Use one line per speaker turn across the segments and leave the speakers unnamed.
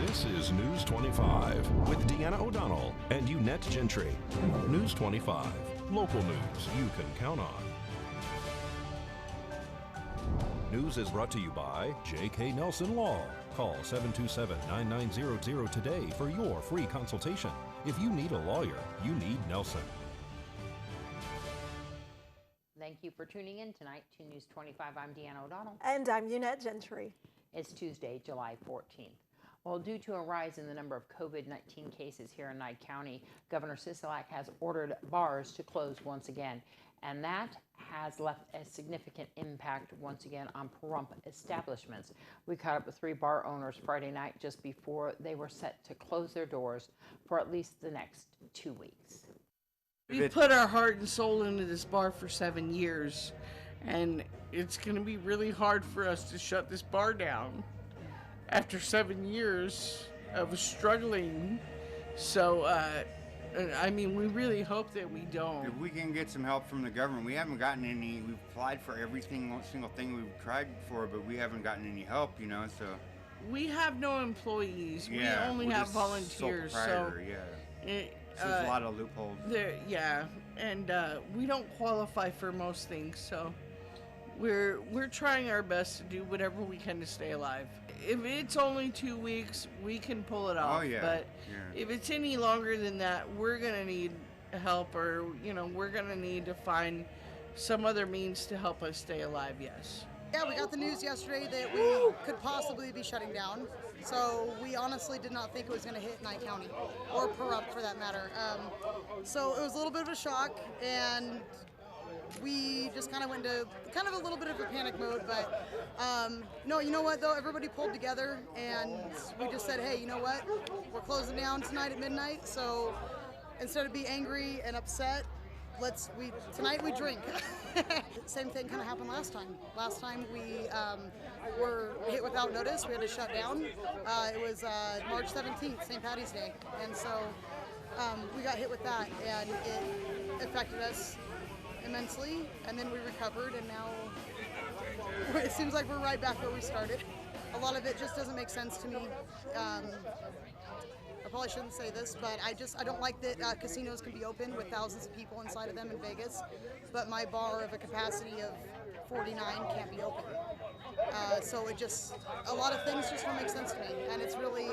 This is News 25 with Deanna O'Donnell and Unette Gentry. News 25, local news you can count on. News is brought to you by J.K. Nelson Law. Call 727-9900 today for your free consultation. If you need a lawyer, you need Nelson.
Thank you for tuning in tonight to News 25. I'm Deanna O'Donnell.
And I'm Unette Gentry.
It's Tuesday, July 14th. Well, due to a rise in the number of COVID-19 cases here in Nye County, Governor Sisolak has ordered bars to close once again. And that has left a significant impact once again on Pahrump establishments. We caught up with 3 bar owners Friday night just before they were set to close their doors for at least the next 2 weeks.
We put our heart and soul into this bar for 7 years, and it's going to be really hard for us to shut this bar down after 7 years of struggling. So, I mean, we really hope that we don't.
If we can get some help from the government, we haven't gotten any. We've applied for every single thing we've tried for, but we haven't gotten any help, you know, so.
We have no employees.
Yeah,
we only
we're
have
just
volunteers.
Sole proprietor, yeah. There's a lot of loopholes.
Yeah, and we don't qualify for most things, so we're trying our best to do whatever we can to stay alive. If it's only 2 weeks, we can pull it off.
Oh, yeah.
But if it's any longer than that, we're gonna need help, or we're gonna need to find some other means to help us stay alive. Yes.
Yeah, we got the news yesterday that we could possibly be shutting down. So we honestly did not think it was going to hit Nye County, or Pahrump for that matter. So it was a little bit of a shock, and we just kind of went into kind of a little bit of a panic mode. But no, you know what though? Everybody pulled together, and we just said, hey, you know what? We're closing down tonight at midnight. So instead of being angry and upset, tonight we drink. Same thing kind of happened last time. Last time we were hit without notice. We had to shut down. It was March 17th, St. Patty's Day. And so we got hit with that, and it affected us immensely. And then we recovered, and now it seems like we're right back where we started. A lot of it just doesn't make sense to me. I probably shouldn't say this, but I don't like that casinos can be open with thousands of people inside of them in Vegas, but my bar of a capacity of 49 can't be open. So a lot of things just don't make sense to me, and it's really,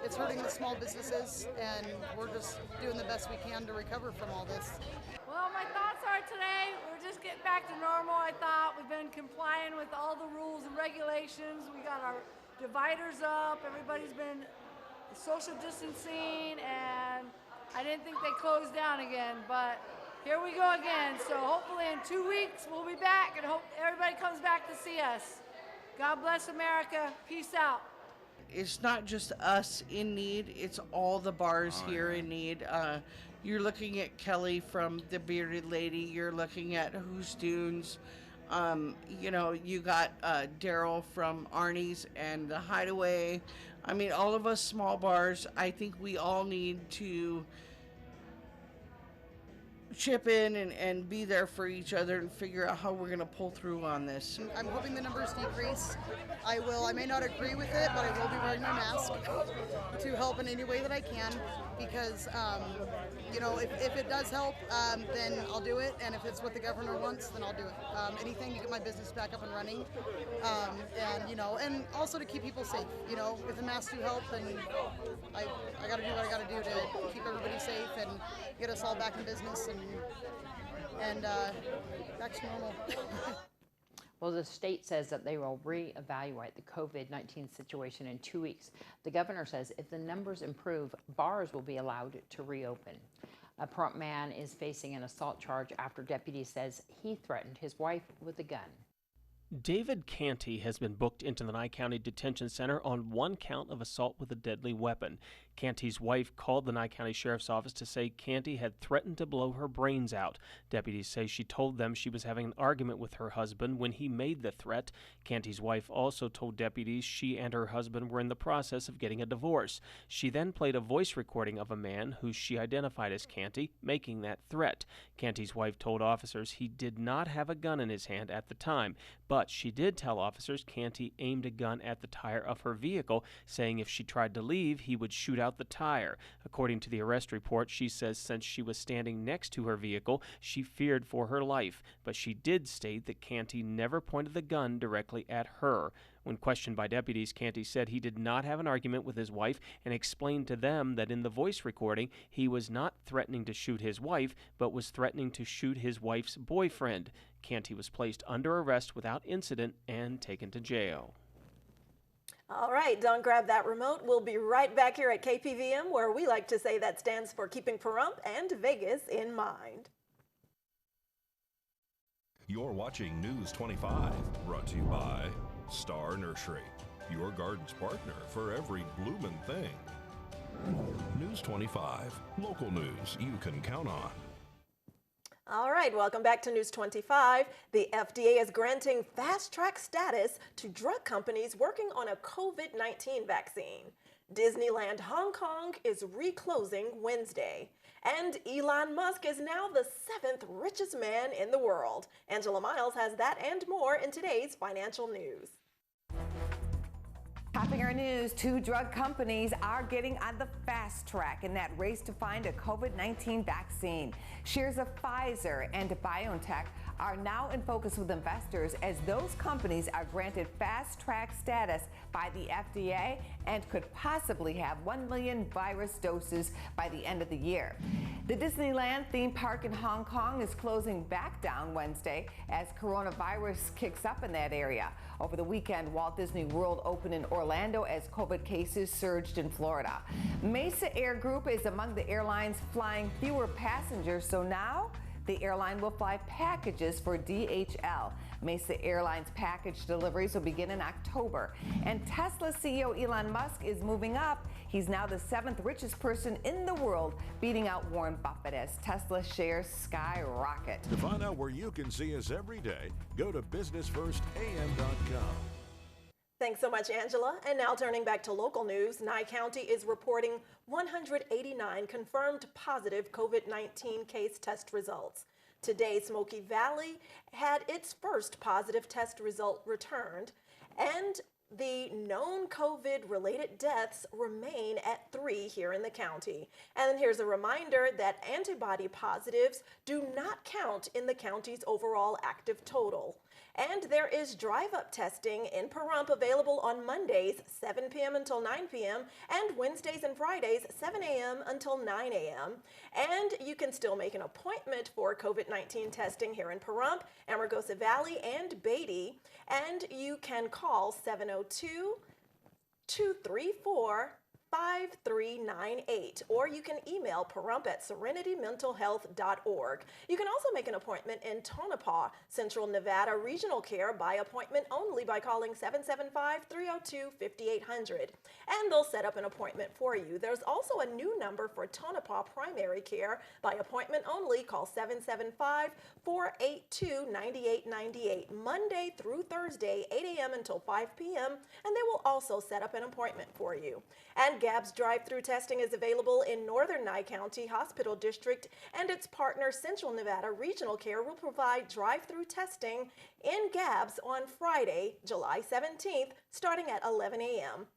it's hurting the small businesses, and we're just doing the best we can to recover from all this.
Well, my thoughts are today, we're just getting back to normal. I thought we've been complying with all the rules and regulations. We got our dividers up, everybody's been social distancing, and I didn't think they closed down again, but here we go again. So hopefully in 2 weeks we'll be back, and hope everybody comes back to see us. God bless America. Peace out.
It's not just us in need, it's all the bars here in need. You're looking at Kelly from the Bearded Lady, you're looking at Who's Dunes, you got Daryl from Arnie's and the Hideaway. I mean, all of us small bars, I think we all need to chip in and be there for each other and figure out how we're going to pull through on this.
I'm hoping the numbers decrease. I may not agree with it, but I will be wearing my mask to help in any way that I can, because if it does help, then I'll do it, and if it's what the governor wants, then I'll do it. Anything to get my business back up and running, and also to keep people safe. If the masks do help, then I got to do what I got to do to keep everybody safe and get us all back in business and back to normal.
Well, the state says that they will reevaluate the COVID-19 situation in 2 weeks. The governor says if the numbers improve, bars will be allowed to reopen. A Pahrump man is facing an assault charge after deputies says he threatened his wife with a gun.
David Canty has been booked into the Nye County Detention Center on 1 count of assault with a deadly weapon. Canty's wife called the Nye County Sheriff's Office to say Canty had threatened to blow her brains out. Deputies say she told them she was having an argument with her husband when he made the threat. Canty's wife also told deputies she and her husband were in the process of getting a divorce. She then played a voice recording of a man who she identified as Canty making that threat. Canty's wife told officers he did not have a gun in his hand at the time, but she did tell officers Canty aimed a gun at the tire of her vehicle, saying if she tried to leave, he would shoot out the tire. According to the arrest report, she says since she was standing next to her vehicle, she feared for her life, but she did state that Canty never pointed the gun directly at her. When questioned by deputies, Canty said he did not have an argument with his wife and explained to them that in the voice recording, he was not threatening to shoot his wife, but was threatening to shoot his wife's boyfriend. Canty was placed under arrest without incident and taken to jail.
All right, don't grab that remote. We'll be right back here at KPVM, where we like to say that stands for keeping Pahrump and Vegas in mind.
You're watching News 25, brought to you by Star Nursery, your garden's partner for every bloomin' thing. News 25, local news you can count on.
All right, welcome back to News 25. The FDA is granting fast-track status to drug companies working on a COVID-19 vaccine. Disneyland Hong Kong is reclosing Wednesday. And Elon Musk is now the 7th richest man in the world. Angela Miles has that and more in today's financial news.
Topping our news, 2 drug companies are getting on the fast track in that race to find a COVID-19 vaccine. Shares of Pfizer and BioNTech are now in focus with investors as those companies are granted fast track status by the FDA and could possibly have 1 million virus doses by the end of the year. The Disneyland theme park in Hong Kong is closing back down Wednesday as coronavirus kicks up in that area. Over the weekend, Walt Disney World opened in Orlando as COVID cases surged in Florida. Mesa Air Group is among the airlines flying fewer passengers, so now the airline will fly packages for DHL. Mesa Airlines package deliveries will begin in October. And Tesla CEO Elon Musk is moving up. He's now the 7th richest person in the world, beating out Warren Buffett as Tesla shares skyrocket.
To find out where you can see us every day, go to businessfirstam.com.
Thanks so much, Angela. And now turning back to local news, Nye County is reporting 189 confirmed positive COVID-19 case test results. Today, Smoky Valley had its first positive test result returned, and the known COVID-related deaths remain at 3 here in the county. And here's a reminder that antibody positives do not count in the county's overall active total. And there is drive-up testing in Pahrump available on Mondays, 7 p.m. until 9 p.m., and Wednesdays and Fridays, 7 a.m. until 9 a.m. And you can still make an appointment for COVID-19 testing here in Pahrump, Amargosa Valley, and Beatty. And you can call 702-234-5398, or you can email pahrump@serenitymentalhealth.org. You can also make an appointment in Tonopah, Central Nevada Regional Care by appointment only by calling 775-302-5800, and they'll set up an appointment for you. There's also a new number for Tonopah Primary Care by appointment only. Call 775-482-9898, Monday through Thursday, 8 a.m. until 5 p.m., and they will also set up an appointment for you. And GABS drive-through testing is available in Northern Nye County Hospital District, and its partner Central Nevada Regional Care will provide drive-through testing in GABS on Friday, July 17th, starting at 11 a.m.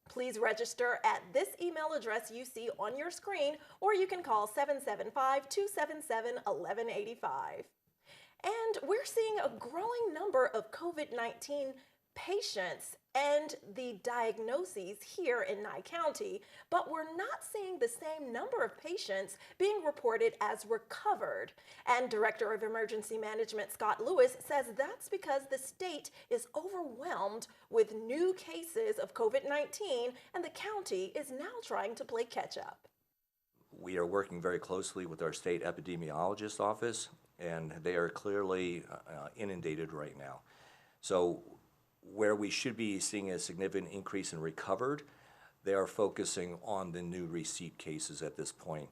Please register at this email address you see on your screen, or you can call 775-277-1185. And we're seeing a growing number of COVID-19 patients and the diagnoses here in Nye County, but we're not seeing the same number of patients being reported as recovered. And Director of Emergency Management Scott Lewis says that's because the state is overwhelmed with new cases of COVID-19, and the county is now trying to play catch up.
We are working very closely with our state epidemiologist office, and they are clearly inundated right now. So where we should be seeing a significant increase in recovered, they are focusing on the new receipt cases at this point.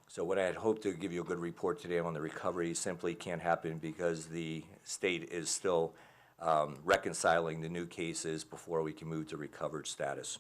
So what I had hoped to give you a good report today on the recovery simply can't happen because the state is still reconciling the new cases before we can move to recovered status.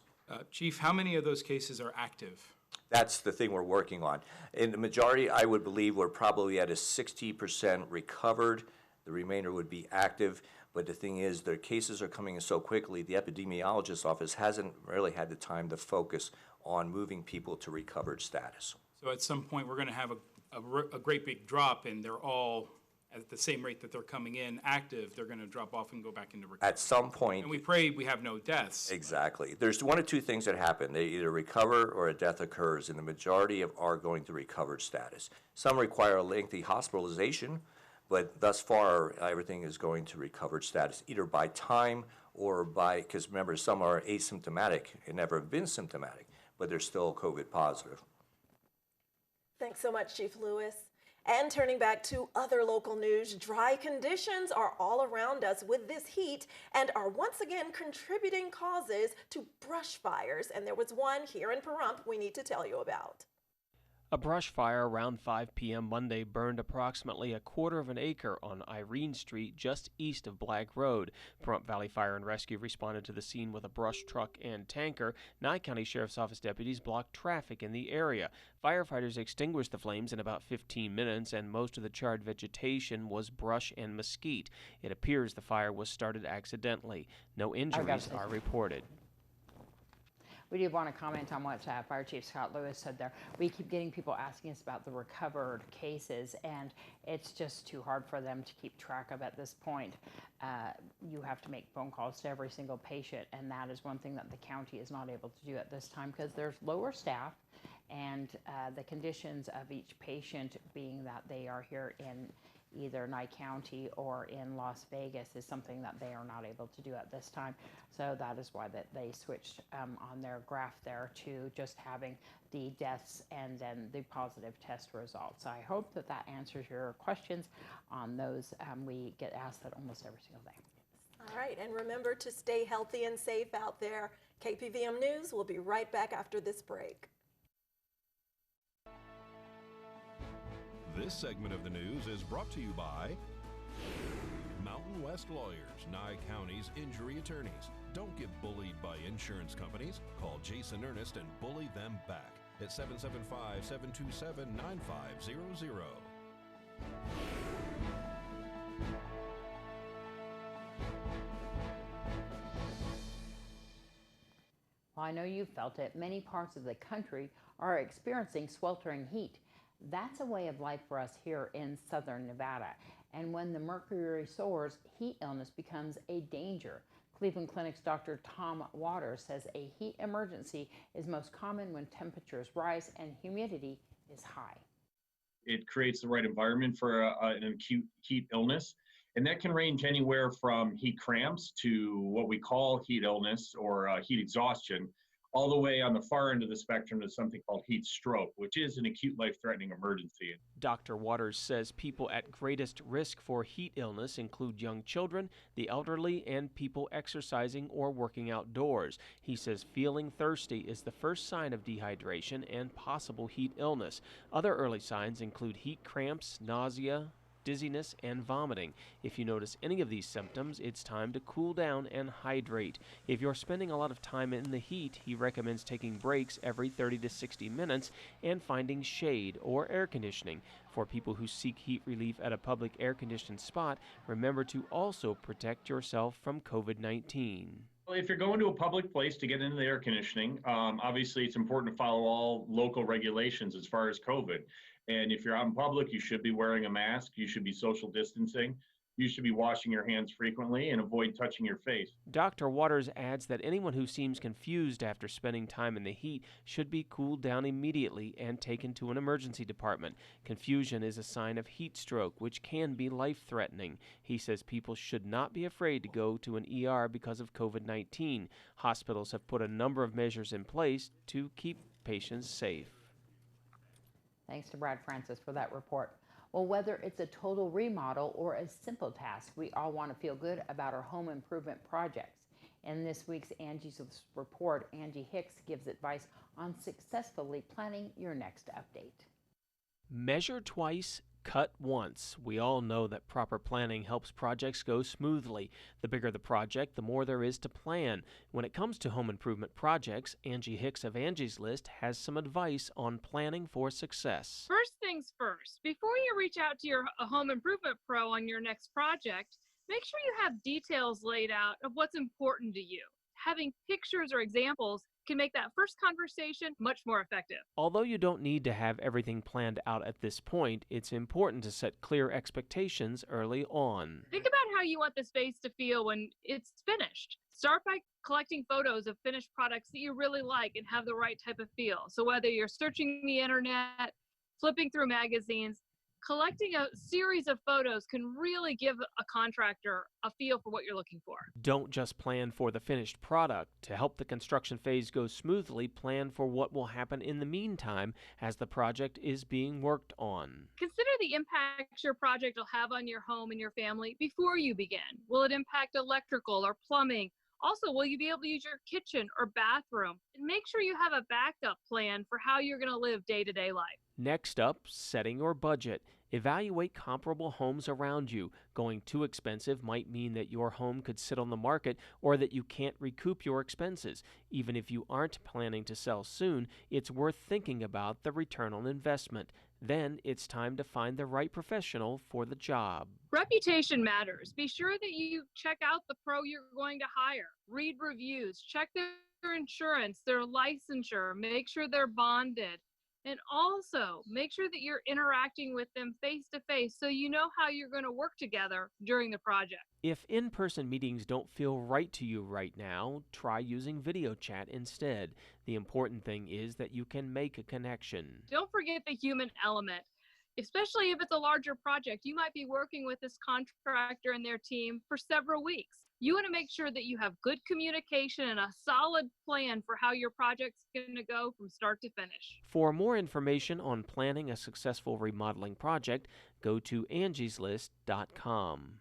Chief, how many of those cases are active?
That's the thing we're working on. In the majority, I would believe we're probably at a 60% recovered. The remainder would be active. But the thing is, their cases are coming in so quickly, the epidemiologist's office hasn't really had the time to focus on moving people to recovered status.
So at some point, we're going to have a great big drop, and they're all at the same rate that they're coming in active. They're going to drop off and go back into recovery.
At some point.
And we pray we have no deaths.
Exactly. There's one of two things that happen. They either recover or a death occurs, and the majority are going to recovered status. Some require a lengthy hospitalization, but thus far, everything is going to recovered status, either by time or by, because remember, some are asymptomatic and never have been symptomatic, but they're still COVID positive.
Thanks so much, Chief Lewis. And turning back to other local news, dry conditions are all around us with this heat and are once again contributing causes to brush fires. And there was one here in Pahrump we need to tell you about.
A brush fire around 5 p.m. Monday burned approximately a quarter of an acre on Irene Street just east of Black Road. Pahrump Valley Fire and Rescue responded to the scene with a brush truck and tanker. Nye County Sheriff's Office deputies blocked traffic in the area. Firefighters extinguished the flames in about 15 minutes, and most of the charred vegetation was brush and mesquite. It appears the fire was started accidentally. No injuries are reported.
We do want to comment on what Fire Chief Scott Lewis said there. We keep getting people asking us about the recovered cases, and it's just too hard for them to keep track of at this point. You have to make phone calls to every single patient, and that is one thing that the county is not able to do at this time because there's lower staff, and the conditions of each patient being that they are here in either Nye County or in Las Vegas is something that they are not able to do at this time. So that is why that they switched on their graph there to just having the deaths and then the positive test results. I hope that that answers your questions on those. We get asked that almost every single day.
All right, and remember to stay healthy and safe out there. KPVM News will be right back after this break.
This segment of the news is brought to you by Mountain West Lawyers, Nye County's injury attorneys. Don't get bullied by insurance companies. Call Jason Ernest and bully them back at 775-727-9500.
Well, I know you felt it. Many parts of the country are experiencing sweltering heat. That's a way of life for us here in southern Nevada. And when the mercury soars, heat illness becomes a danger. Cleveland Clinic's Dr. Tom Waters says a heat emergency is most common when temperatures rise and humidity is high.
It creates the right environment for an acute heat illness. And that can range anywhere from heat cramps to what we call heat illness or heat exhaustion, all the way on the far end of the spectrum to something called heat stroke, which is an acute life-threatening emergency.
Dr. Waters says people at greatest risk for heat illness include young children, the elderly, and people exercising or working outdoors. He says feeling thirsty is the first sign of dehydration and possible heat illness. Other early signs include heat cramps, nausea, dizziness, and vomiting. If you notice any of these symptoms, it's time to cool down and hydrate. If you're spending a lot of time in the heat, he recommends taking breaks every 30 to 60 minutes and finding shade or air conditioning. For people who seek heat relief at a public air-conditioned spot, remember to also protect yourself from COVID-19.
Well, if you're going to a public place to get into the air conditioning, obviously it's important to follow all local regulations as far as COVID. And if you're out in public, you should be wearing a mask, you should be social distancing, you should be washing your hands frequently and avoid touching your face.
Dr. Waters adds that anyone who seems confused after spending time in the heat should be cooled down immediately and taken to an emergency department. Confusion is a sign of heat stroke, which can be life-threatening. He says people should not be afraid to go to an ER because of COVID-19. Hospitals have put a number of measures in place to keep patients safe.
Thanks to Brad Francis for that report. Well, whether it's a total remodel or a simple task, we all want to feel good about our home improvement projects. In this week's Angie's Report, Angie Hicks gives advice on successfully planning your next update.
Measure twice, cut once. We all know that proper planning helps projects go smoothly. The bigger the project, the more there is to plan. When it comes to home improvement projects, Angie Hicks of Angie's List has some advice on planning for success.
First things first, before you reach out to your home improvement pro on your next project, make sure you have details laid out of what's important to you. Having pictures or examples can make that first conversation much more effective.
Although you don't need to have everything planned out at this point, it's important to set clear expectations early on.
Think about how you want the space to feel when it's finished. Start by collecting photos of finished products that you really like and have the right type of feel. So whether you're searching the internet, flipping through magazines, collecting a series of photos can really give a contractor a feel for what you're looking for.
Don't just plan for the finished product. To help the construction phase go smoothly, plan for what will happen in the meantime as the project is being worked on.
Consider the impact your project will have on your home and your family before you begin. Will it impact electrical or plumbing? Also, will you be able to use your kitchen or bathroom? And make sure you have a backup plan for how you're going to live day-to-day life.
Next up, setting your budget. Evaluate comparable homes around you. Going too expensive might mean that your home could sit on the market or that you can't recoup your expenses. Even if you aren't planning to sell soon, it's worth thinking about the return on investment. Then it's time to find the right professional for the job.
Reputation matters. Be sure that you check out the pro you're going to hire. Read reviews. Check their insurance, their licensure. Make sure they're bonded. And also, make sure that you're interacting with them face-to-face so you know how you're going to work together during the project.
If in-person meetings don't feel right to you right now, try using video chat instead. The important thing is that you can make a connection.
Don't forget the human element. Especially if it's a larger project, you might be working with this contractor and their team for several weeks. You want to make sure that you have good communication and a solid plan for how your project's going to go from start to finish.
For more information on planning a successful remodeling project, go to angieslist.com.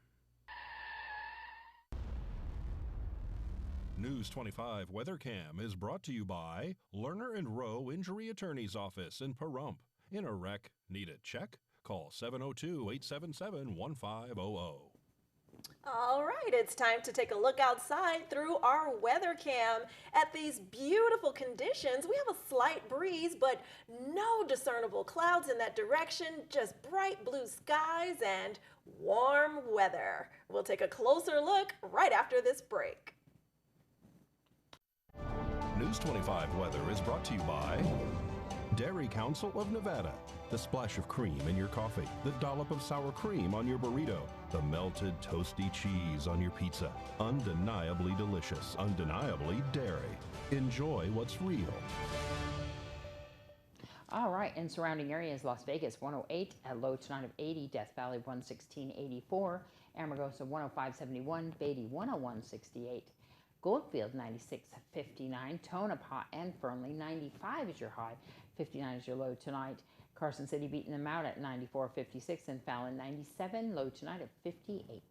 News 25 WeatherCam is brought to you by Lerner and Rowe Injury Attorney's Office in Pahrump. In a wreck, need a check? Call 702-877-1500.
All right, it's time to take a look outside through our weather cam. At these beautiful conditions, we have a slight breeze, but no discernible clouds in that direction, just bright blue skies and warm weather. We'll take a closer look right after this break.
News 25 weather is brought to you by Dairy Council of Nevada. The splash of cream in your coffee, the dollop of sour cream on your burrito, the melted toasty cheese on your pizza. Undeniably delicious, undeniably dairy. Enjoy what's real.
All right, in surrounding areas, Las Vegas 108, a low tonight of 80, Death Valley 116.84, Amargosa 105.71, Beatty 101.68. Goldfield 96.59, Tonopah and Fernley 95 is your high, 59 is your low tonight. Carson City beating them out at 94.56 and Fallon 97, low tonight of 58.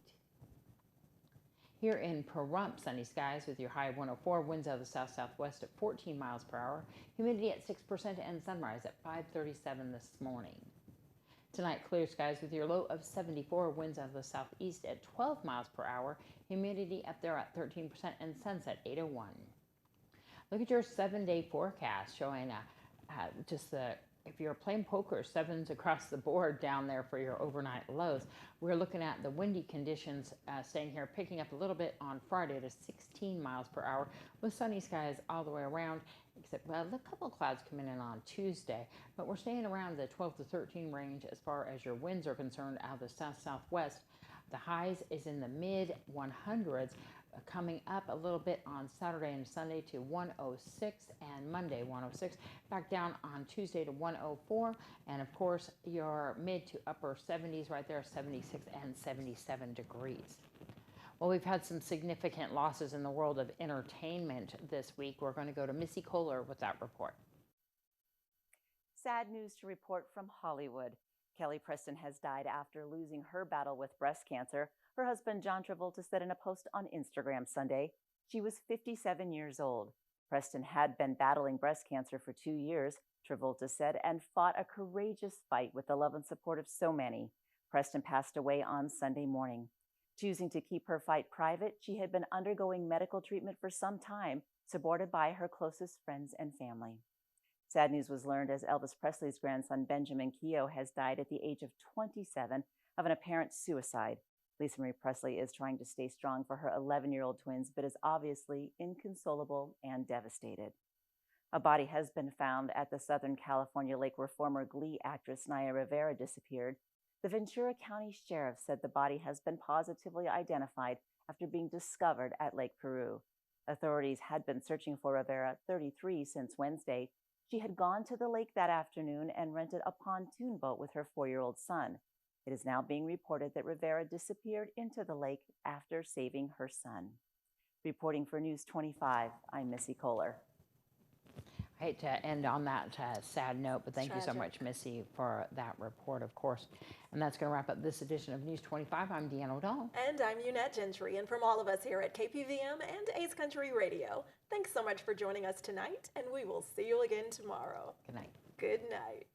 Here in Pahrump, sunny skies with your high of 104, winds out of the south-southwest at 14 miles per hour, humidity at 6% and sunrise at 5:37 this morning. Tonight, clear skies with your low of 74, winds out of the southeast at 12 miles per hour, humidity up there at 13% and sunset 8:01. Look at your 7-day forecast showing if you're playing poker, sevens across the board down there for your overnight lows. We're looking at the windy conditions staying here, picking up a little bit on Friday to 16 miles per hour with sunny skies all the way around, except a couple of clouds coming in on Tuesday. But we're staying around the 12 to 13 range as far as your winds are concerned out of the south-southwest. The highs is in the mid-100s, coming up a little bit on Saturday and Sunday to 106 and Monday 106, back down on Tuesday to 104, and of course your mid to upper 70s right there, 76 and 77 degrees. Well, we've had some significant losses in the world of entertainment this week. We're going to go to Missy Kohler with that report.
Sad news to report from Hollywood. Kelly Preston has died after losing her battle with breast cancer. Her husband, John Travolta, said in a post on Instagram Sunday, She was 57 years old. Preston had been battling breast cancer for 2 years, Travolta said, and fought a courageous fight with the love and support of so many. Preston passed away on Sunday morning. Choosing to keep her fight private, she had been undergoing medical treatment for some time, supported by her closest friends and family. Sad news was learned as Elvis Presley's grandson, Benjamin Keough, has died at the age of 27 of an apparent suicide. Lisa Marie Presley is trying to stay strong for her 11-year-old twins, but is obviously inconsolable and devastated. A body has been found at the Southern California lake where former Glee actress Naya Rivera disappeared. The Ventura County Sheriff said the body has been positively identified after being discovered at Lake Peru. Authorities had been searching for Rivera, 33, since Wednesday. She had gone to the lake that afternoon and rented a pontoon boat with her 4-year-old son. It is now being reported that Rivera disappeared into the lake after saving her son. Reporting for News 25, I'm Missy Kohler.
I hate to end on that sad note, but thank you so much, Missy, for that report, of course. And that's going to wrap up this edition of News 25. I'm Deanna O'Donnell.
And I'm Eunette Gentry. And from all of us here at KPVM and Ace Country Radio, thanks so much for joining us tonight, and we will see you again tomorrow.
Good night.
Good night.